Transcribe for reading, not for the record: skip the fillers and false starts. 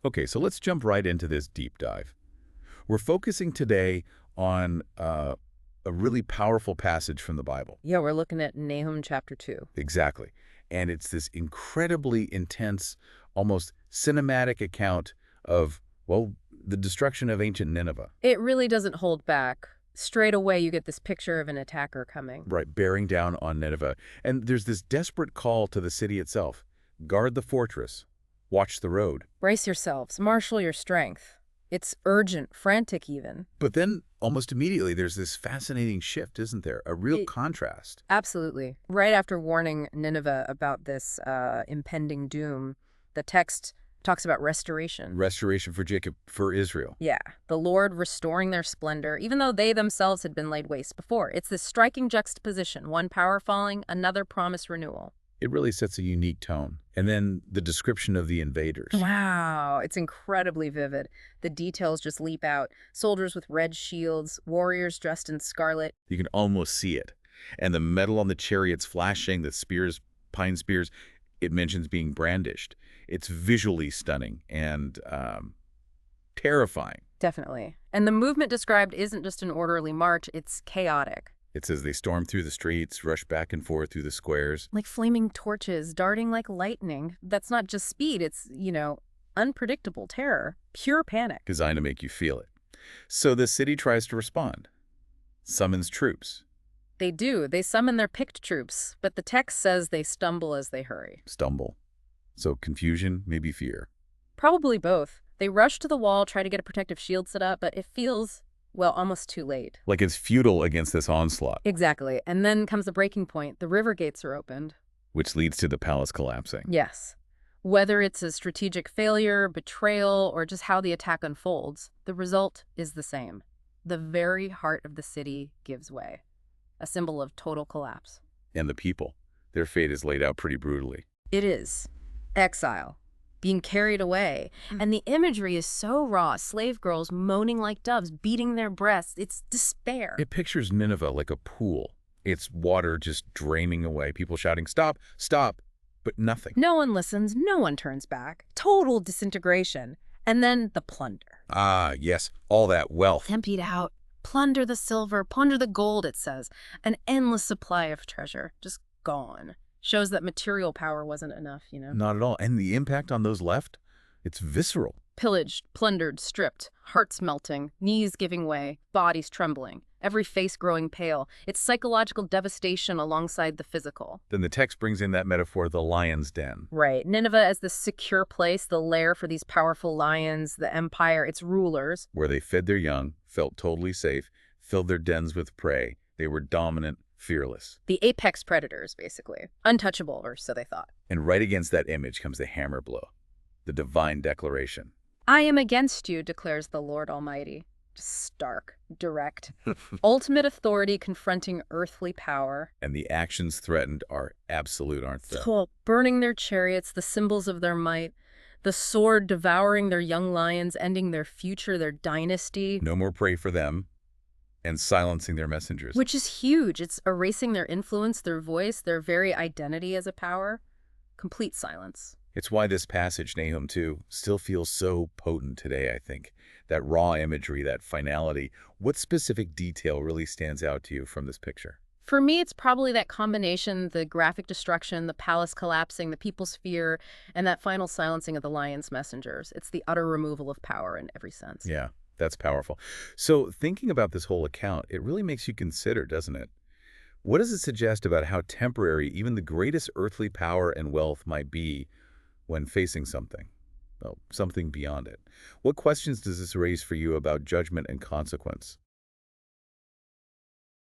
Okay, so let's jump right into this deep dive. We're focusing today on a really powerful passage from the Bible. Yeah, we're looking at Nahum chapter 2. Exactly. And it's this incredibly intense, almost cinematic account of, well, the destruction of ancient Nineveh, It really doesn't hold back. Straight away, you get this picture of an attacker coming. right, bearing down on Nineveh. And there's this desperate call to the city itself. Guard the fortress. Watch the road. Brace yourselves, marshal your strength. It's urgent, frantic even. But then, almost immediately, there's this fascinating shift, isn't there? A real It, contrast. absolutely. Right after warning Nineveh about this impending doom, the text talks about restoration. Restoration for Jacob, for Israel. Yeah, the Lord restoring their splendor, even though they themselves had been laid waste before. It's this striking juxtaposition, one power falling, another promise renewal. It really sets a unique tone. And then the description of the invaders. Wow, it's incredibly vivid. The details just leap out. Soldiers with red shields, warriors dressed in scarlet. You can almost see it. And the metal on the chariots flashing, the spears, pine spears, it mentions being brandished. It's visually stunning and terrifying. Definitely. And the movement described isn't just an orderly march, it's chaotic. It says they storm through the streets, rush back and forth through the squares. Like flaming torches, darting like lightning. That's not just speed, it's, unpredictable terror, pure panic. Designed to make you feel it. So the city tries to respond, summons troops. They do. They summon their picked troops, but the text says they stumble as they hurry. Stumble. So confusion, maybe fear. Probably both. They rush to the wall, try to get a protective shield set up, but it feels, well, almost too late. Like it's futile against this onslaught, Exactly. And then comes the breaking point. The river gates are opened. which leads to the palace collapsing. Yes. Whether it's a strategic failure, betrayal, or just how the attack unfolds, the result is the same. The very heart of the city gives way, a symbol of total collapse. And the people, their fate is laid out pretty brutally. It is. Exile. Being carried away. And the imagery is so raw. Slave girls moaning like doves, beating their breasts. It's despair. It pictures Nineveh like a pool. It's water just draining away, people shouting, "Stop, stop," but nothing. No one listens. No one turns back. Total disintegration. And then the plunder. Ah, yes, all that wealth. Emptied out. Plunder the silver, plunder the gold, it says. An endless supply of treasure. Just gone. Shows that material power wasn't enough, Not at all. And the impact on those left? It's visceral. Pillaged, plundered, stripped, hearts melting, knees giving way, bodies trembling, every face growing pale. It's psychological devastation alongside the physical. Then the text brings in that metaphor, the lion's den. Right. Nineveh as the secure place, the lair for these powerful lions, the empire, its rulers. Where they fed their young, felt totally safe, filled their dens with prey. They were dominant, fearless. The apex predators, basically. Untouchable, or so they thought. And right against that image comes the hammer blow, the divine declaration. I am against you, declares the Lord Almighty. Stark, direct, ultimate authority confronting earthly power. And the actions threatened are absolute, aren't they? So, burning their chariots, the symbols of their might, the sword devouring their young lions, ending their future, their dynasty. No more prey for them, and silencing their messengers. Which is huge. It's erasing their influence, their voice, their very identity as a power. Complete silence. It's why this passage, Nahum 2, still feels so potent today, I think. That raw imagery, that finality. What specific detail really stands out to you from this picture? For me, it's probably that combination, the graphic destruction, the palace collapsing, the people's fear, and that final silencing of the lion's messengers. It's the utter removal of power in every sense. Yeah, that's powerful. So thinking about this whole account, it really makes you consider, doesn't it? What does it suggest about how temporary even the greatest earthly power and wealth might be when facing something? Well, something beyond it. What questions does this raise for you about judgment and consequence?